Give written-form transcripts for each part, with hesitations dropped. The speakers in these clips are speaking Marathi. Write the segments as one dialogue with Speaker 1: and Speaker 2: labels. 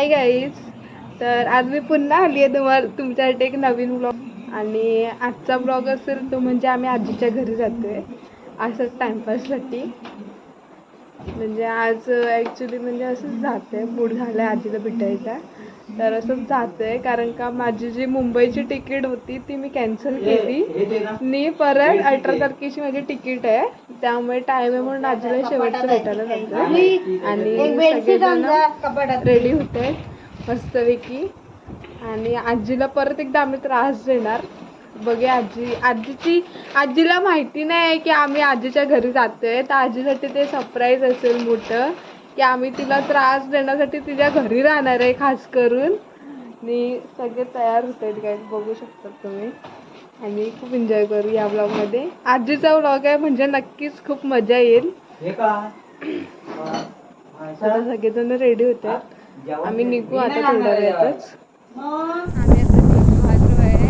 Speaker 1: Hi guys. तर आज मी पुन्हा आली आहे तुमच्यासाठी एक नवीन ब्लॉग. आणि आजचा ब्लॉग असेल तो म्हणजे आम्ही आजीच्या घरी जातोय असंच टाइमपाससाठी. म्हणजे आज ॲक्च्युली म्हणजे असंच जाते, मूड झाला आहे आजीला भेटायचा. तर असंच जाते कारण का माझी जी मुंबईची तिकीट होती ती मी कॅन्सल केली आणि परत 18 तारखेची माझी तिकीट आहे, त्यामुळे टाईम आहे म्हणून आजीला शेवटचं भेटायला जाते. आणि सगळेजण रेडी होते मस्तपैकी. आणि आजीला परत एकदा आम्ही त्रास देणार. बघूया आजीला माहिती नाही की आम्ही आजीच्या घरी जातोय, तर आजीसाठी ते सरप्राईज असेल मोठं की आम्ही तिला त्रास देण्यासाठी तिच्या घरी राहणार आहे खास करून. आणि सगळे तयार होत आहेत काय बघू शकतात तुम्ही. आणि खूप एन्जॉय करू या ब्लॉगमध्ये. आजीचा ब्लॉग आहे म्हणजे नक्कीच खूप मजा येईल. आता सगळेजण रेडी होत आहेत, आम्ही निघू आता थोड्या वेळातच. आम्ही आता निघालो आहे.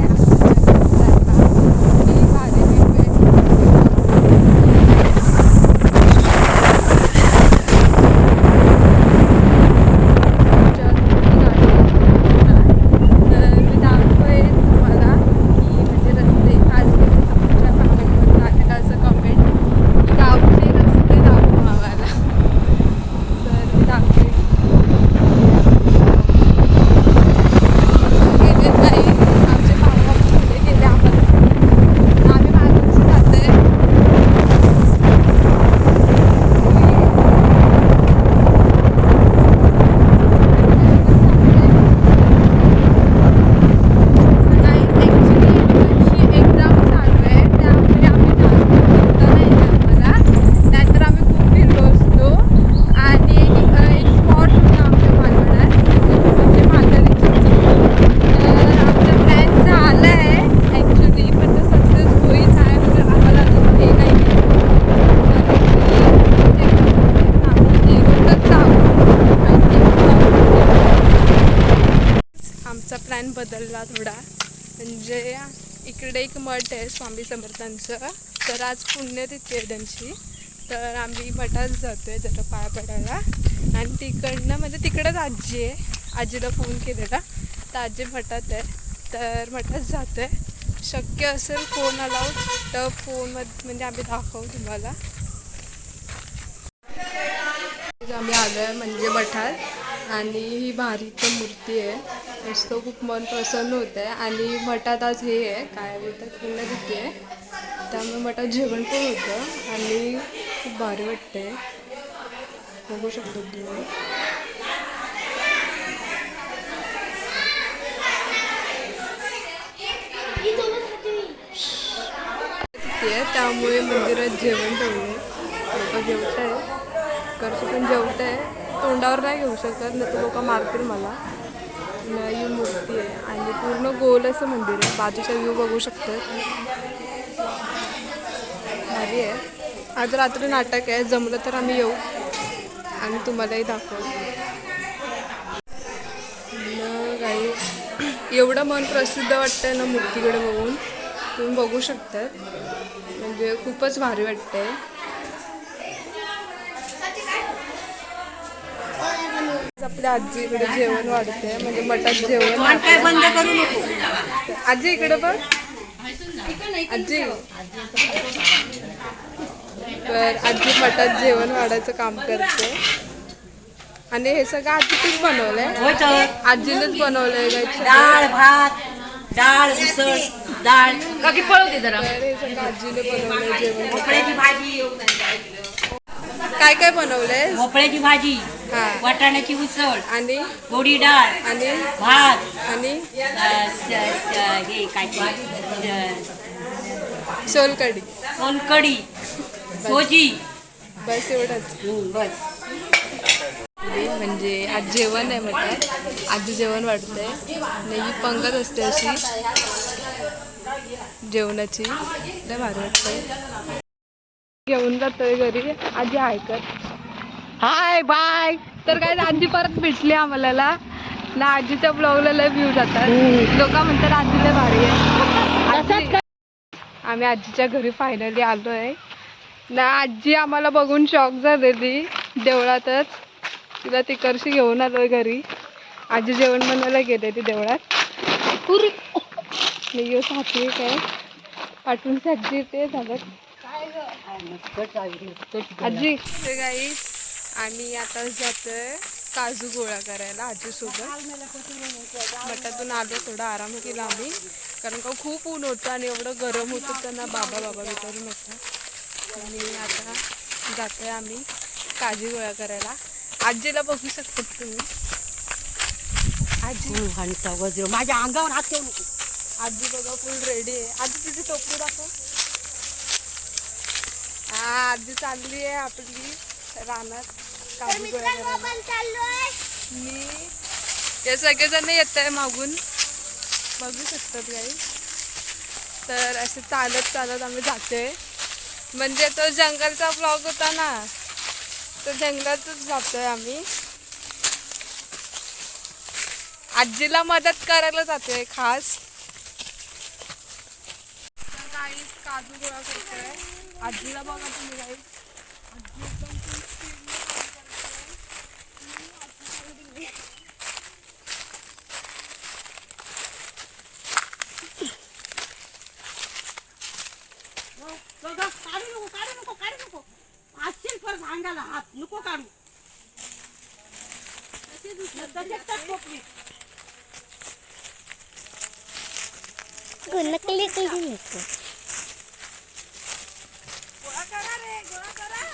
Speaker 1: प्लॅन बदलला थोडा. म्हणजे इकडे एक मठ आहे स्वामी समर्थांचं, तर आज पुण्यतिथी आहे त्यांची. तर आम्ही मठात जातोय जरा पाया पडायला. आणि तिकडनं म्हणजे तिकडंच आजी आहे, आजीला फोन केलेला तर आजी मठात आहे, तर मठात जातोय. शक्य असेल फोन अलाउड तर फोनमध्ये म्हणजे आम्ही दाखवू तुम्हाला. आम्ही आलो आहे म्हणजे मठात. आणि ही भारीची मूर्ती आहे, मस्त खूप मन प्रसन्न होतं आहे. आणि मठात आज हे आहे काय बोलतात पुण्यतिथी आहे, त्यामुळे मठात जेवण पण होतं आणि खूप भारी वाटतंय. बघू शकतो तुम्ही. त्यामुळे मंदिरात जेवण ठेवले, लोक जेवत आहे. करशी पण जेवत आहे, तोंडावर नाही घेऊ शकत नाही तर लोक मारतील मला. ही मूर्ती आहे आणि पूर्ण गोल असं मंदिर आहे. बाजूचा व्ह्यू बघू शकतात, भारी आहे. आज रात्री नाटक आहे, जमलं तर आम्ही येऊ आणि तुम्हालाही दाखवू. काही एवढं मन प्रसिद्ध वाटतंय ना मूर्तीकडे बघून, तुम्ही बघू शकतात. म्हणजे खूपच भारी वाटतंय. आपल्या आजीकडे जेवण वाढते म्हणजे मठात जेवण. आजी इकडे बघ, आजी. तर आजी मठात जेवण वाढायचं काम करते. आणि हे सगळं आजीनेच बनवलंय, आजीनेच बनवलंय.
Speaker 2: डाळ भात, डाळ उसळ, डाळ काकी पळवते जरा.
Speaker 1: तर हे सगळं आजीने बनवलंय जेवण.
Speaker 2: भोपळ्याची भाजी,
Speaker 1: काय काय बनवलंय?
Speaker 2: भोपळ्याची भाजी,
Speaker 1: हा,
Speaker 2: वाटाण्याची उसळ
Speaker 1: आणि
Speaker 2: गोडी डाळ
Speaker 1: आणि
Speaker 2: भात
Speaker 1: आणि
Speaker 2: हे काय
Speaker 1: सोलकढी,
Speaker 2: सोलकढी, सोजी,
Speaker 1: बस एवढंच.
Speaker 2: बस.
Speaker 1: म्हणजे आज जेवण आहे म्हटलं, आजी जेवण वाढतंय. आणि ही पंगत असते अशी जेवणाची, लय भारी वाटतंय. घेऊन जातोय घरी, आजी हाय कर,
Speaker 2: हाय बाय.
Speaker 1: तर काय आजी परत भेटली आम्हाला ना. आजीच्या ब्लॉगला लय व्ह्यू जातात, लोक म्हणतात आजी लय भारी आहे. आम्ही आजीच्या घरी फायनली आलो आहे ना. आजी आम्हाला बघून शॉक झालेली देवळातच. तिला तिकडशी घेऊन आलोय घरी. आजी जेवण बनवायला गेले ते देवळात. मी येऊ साथी काय पाठवून साजी ते झालं आजी. ते गाईस आम्ही आता जातोय काजू गोळा करायला आजीसोबत. मठातून आलो, थोडा आराम केला आम्ही कारण का खूप ऊन होतं आणि एवढं गरम होतं त्यांना बाबा बाबा विचारू नका. आणि आता जातोय आम्ही काजू गोळा करायला. आजीला बघू शकता तुम्ही. आजी
Speaker 2: माझ्या अंगावर हात ठेवू नको.
Speaker 1: आजी बघा फुल रेडी आहे. आजी तुझी टोपी दाखव. हा आजी चालली आहे आपली रानात काजू गोळा करायला. मी हे सगळेजण येत आहे मागून बघू शकतात काही. तर असे चालत चालत आम्ही जातोय. म्हणजे तो जंगलचा ब्लॉग होता ना, तर जंगलातच जातोय आम्ही. आजीला मदत करायला जातोय खास. काही काजू गोळा करतोय. आजीला बघा तुम्ही काही. आजी एकदम full speed ने काम करते.
Speaker 2: काढू नको. असशील परत अंगाला हात नको काढू.
Speaker 3: नकली नको.
Speaker 1: गोळा करा रे, गोळा करा.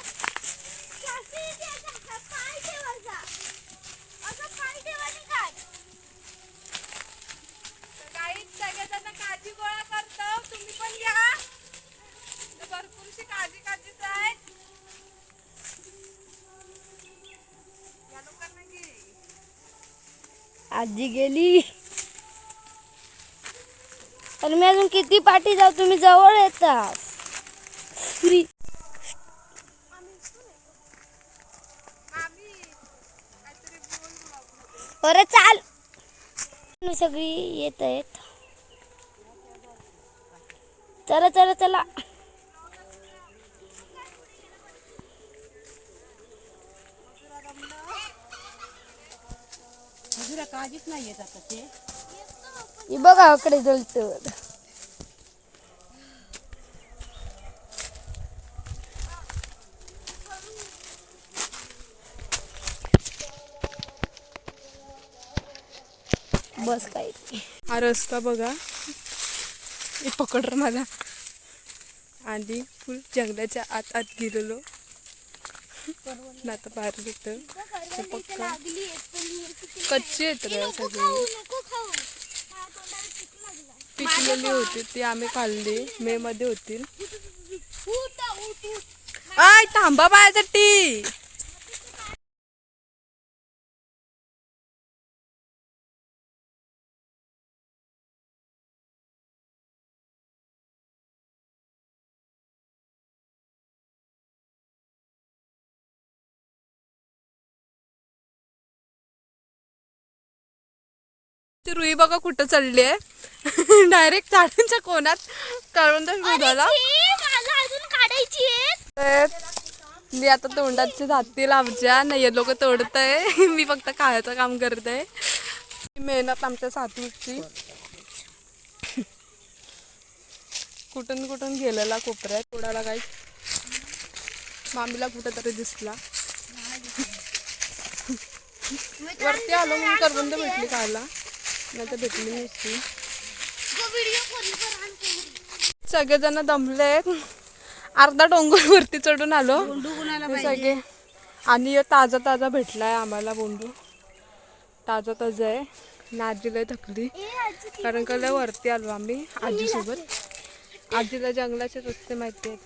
Speaker 1: सगळेजण काजी गोळा करतो, तुम्ही पण घ्या. भरपूरशी काजीच आहेत. या लोकांना घे.
Speaker 3: आजी गेली आणि मी अजून किती पाठी जाऊ, तुम्ही जवळ येता. अरे चाल. सगळी येत आहेत. चला चला चला.
Speaker 2: काळजीच नाही येत आता ते.
Speaker 3: हे बघा अकडे जळत. बस काय
Speaker 1: हा रस्ता बघा. हे पकड मला. आधी फुल जंगलाच्या आत गेलेलो ना, आता बाहेर येतं. पक्का कच्चे आहेत रे सगळे. पिकलेली होती ती आम्ही खाल्ली. मे मध्ये होतील. आय थांबा माझ्यासाठी. ती रुई बघा कुठं चढली आहे. डायरेक्ट झाडांच्या कोणात करवंद शोधायला. मी आता तोंडाचे जातील आमच्या नाही लोक तोडत आहे. मी फक्त खायचं काम करत आहे. मेहनत आमच्या साथीची. कुठून कुठून गेलेला कोपऱ्यात तोडायला. काही मामीला कुठं तरी दिसला. वरती आलो म्हणून करवंद भेटली खायला, नाही तर भेटली नसती. सगळेजण दमलेत. अर्धा डोंगर वरती चढून आलो सगळे. आणि ताजा ताजा भेटलाय आम्हाला बोंडू. ताजा ताजा आहे. आजीला थकली कारण का लय वरती आलो आम्ही आजीसोबत. आजीला जंगलाचे रस्ते माहिती आहेत.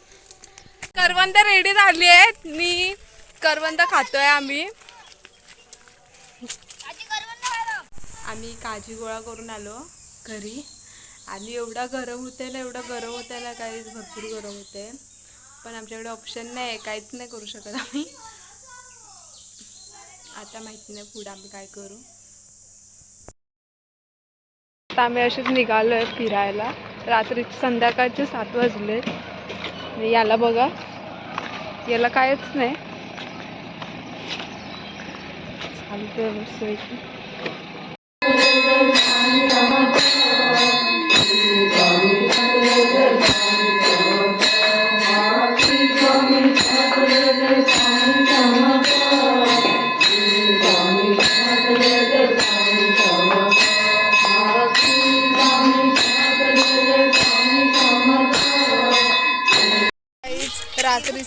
Speaker 1: करवंद रेडी झाली आहेत. मी करवंद खातोय. आम्ही काजी गोळा करून आलो घरी. आणि एवढा गरम होते काही भरपूर गरम होते. पण आमच्याकडे ऑप्शन नाही, काहीच नाही करू शकत आम्ही. आता माहिती नाही पुढे आम्ही काय करू. आता आम्ही असेच निघालोय फिरायला. रात्री संध्याकाळचे 7 वाजले. याला बघा, याला कायच नाही. चालतंय मस्त.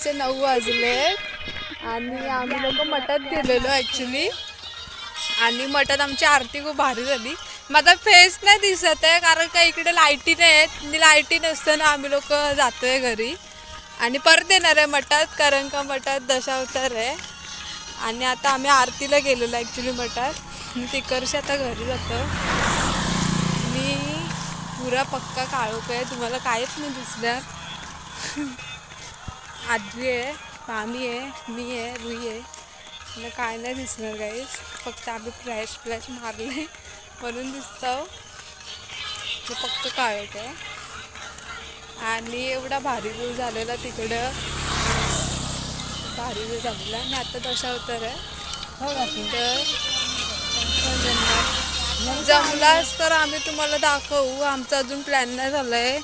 Speaker 1: दुपारचे 9 वाजले आणि आम्ही लोक मठात गेलेलो ॲक्च्युली. आणि मठात आमची आरती खूप भारी झाली. माझा फेस नाही दिसत आहे कारण का इकडे लाईटी नाही आहेत. लाईटी नसताना आम्ही लोक जातोय घरी आणि परत येणार आहे मठात कारण का मठात दशावतार आहे. आणि आता आम्ही आरतीला गेलेलो ॲक्च्युली मठात. तिकडचे आता घरी जातो. मी पुरा पक्का काळोख आहे, तुम्हाला काहीच नाही दिसणार. आजी आहे, मामी आहे, मी आहे, रुई आहे. मला काय नाही दिसणार गाईस. फक्त आम्ही फ्लॅश मारले म्हणून दिसतो. फक्त काळोख आहे. आणि एवढा भारी व्ह्यू झालेला तिकडं, भारी व्ह्यू झालेला. आणि आता दशावतार आहे तर जमलाच तर आम्ही तुम्हाला दाखवू. आमचा अजून प्लॅन नाही झाला आहे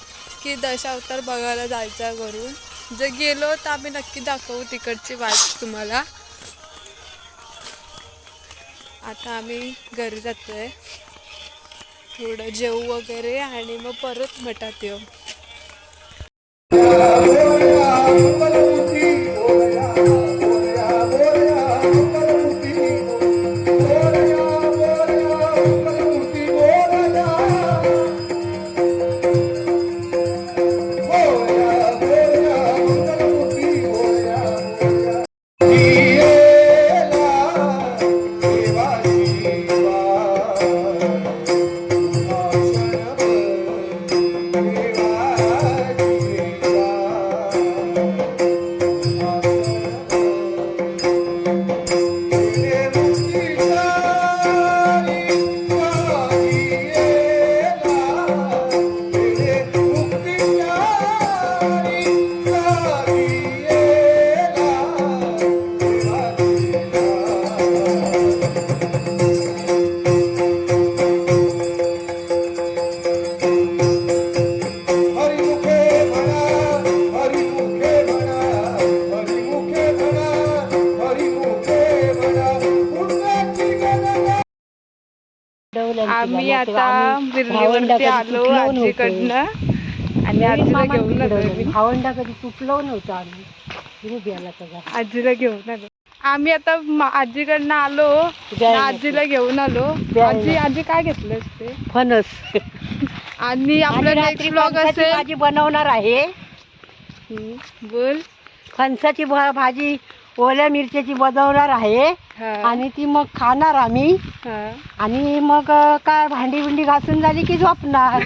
Speaker 1: की दशावतार बघायला जायचा करून. जर गेलो तर आम्ही नक्की दाखवू तिकडची वाट तुम्हाला. आता आम्ही घरी जातोय, थोडं जेवू वगैरे आणि मग परत मठात येऊ. आम्ही आता बिर्लीवरती आलो आजीकडनं आणि आजीला घेऊन आलो.
Speaker 2: भावंडा कधी तुटलो नव्हतं आम्ही.
Speaker 1: आजीला घेऊन आलो. आम्ही आता आजीकडनं आलो, आजीला घेऊन आलो. आजी काय घेतलंस ते?
Speaker 2: फणस.
Speaker 1: आणि आपला नेक्स्ट ब्लॉग असेल
Speaker 2: भाजी बनवणार आहे.
Speaker 1: बोल.
Speaker 2: फणसाची भाजी ओल्या मिरच्याची बनवणार आहे आणि ती मग खाणार आम्ही. आणि मग काय भांडी बिंडी घासून झाली की झोपणार.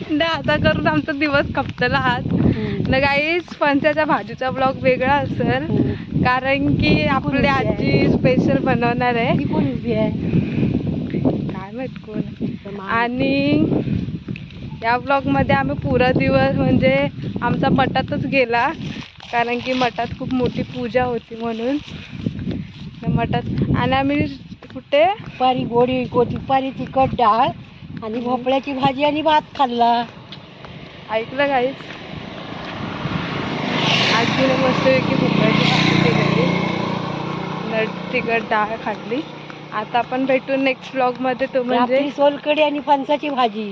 Speaker 1: नाही आता करून आमचा दिवस खपतला आहात ना गाईस. फणसाच्या भाजीचा ब्लॉग वेगळा असेल कारण की आपली आजी स्पेशल बनवणार आहे. काय माहित कोण. आणि या ब्लॉगमध्ये आम्ही पुरा दिवस म्हणजे आमचा मठातच गेला कारण की मठात खूप मोठी पूजा होती म्हणून मठात. आणि आम्ही कुठे
Speaker 2: दुपारी गोडी दुपारी तिखट डाळ आणि भोपळ्याची भाजी आणि भात खाल्ला.
Speaker 1: ऐकलं गाईस, आजीने मस्तपैकी भोपळ्याची भाजी केलेली, तिखट डाळ खाल्ली. आता आपण भेटू नेक्स्ट ब्लॉगमध्ये. तो म्हणजे
Speaker 2: सोलकढी आणि फणसाची भाजी.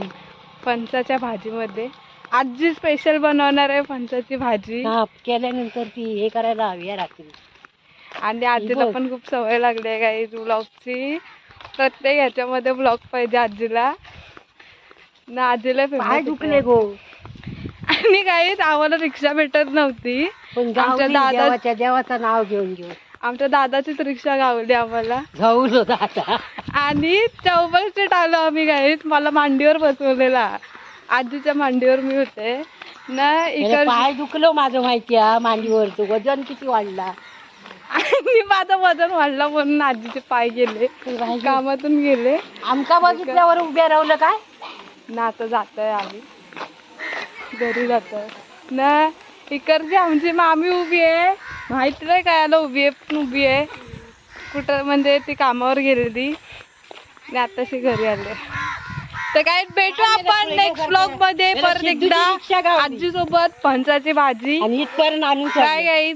Speaker 1: फणसाच्या भाजीमध्ये आजी स्पेशल बनवणार आहे फणसाची भाजी.
Speaker 2: केल्यानंतर ती हे करायला हवी आहे रात्री.
Speaker 1: आणि आजीला पण खूप सवय लागली आहे गाईज ब्लॉगची. प्रत्येक ह्याच्यामध्ये ब्लॉग पाहिजे आजीला ना. आजीला
Speaker 2: पाय दुखले गो.
Speaker 1: आणि गाईज आम्हाला रिक्षा भेटत नव्हती.
Speaker 2: आमच्या देवाचं नाव घेऊन घेऊ.
Speaker 1: आमच्या दादाचीच रिक्षा गावली आम्हाला.
Speaker 2: जाऊ दादा.
Speaker 1: आणि चौबल स्ट्रीट आलो आम्ही गाईज. मला मांडीवर बसवलेला, आजीच्या मांडीवर मी होते ना.
Speaker 2: पाय दुखलो माझं माहिती आहे. मांडीवरचं वजन किती वाढला.
Speaker 1: आणि माझं वजन वाढलं म्हणून आजीचे पाय गेले, कामातून गेले.
Speaker 2: आमका बघितल्यावर उभ्या राहिलं काय
Speaker 1: ना. आता जातोय आम्ही घरी जातोय ना. इकडची आमची मामी उभी आहे, माहित नाही काय उभी आहे कुठं म्हणजे ती कामावर गेलेली आणि आताशी घरी आले. तर काय भेटू आपण नेक्स्ट ब्लॉग मध्ये परत एकदा आजी सोबत फणसाची भाजी.
Speaker 2: आणि इथपर्यंत आणून
Speaker 1: काय गाईज.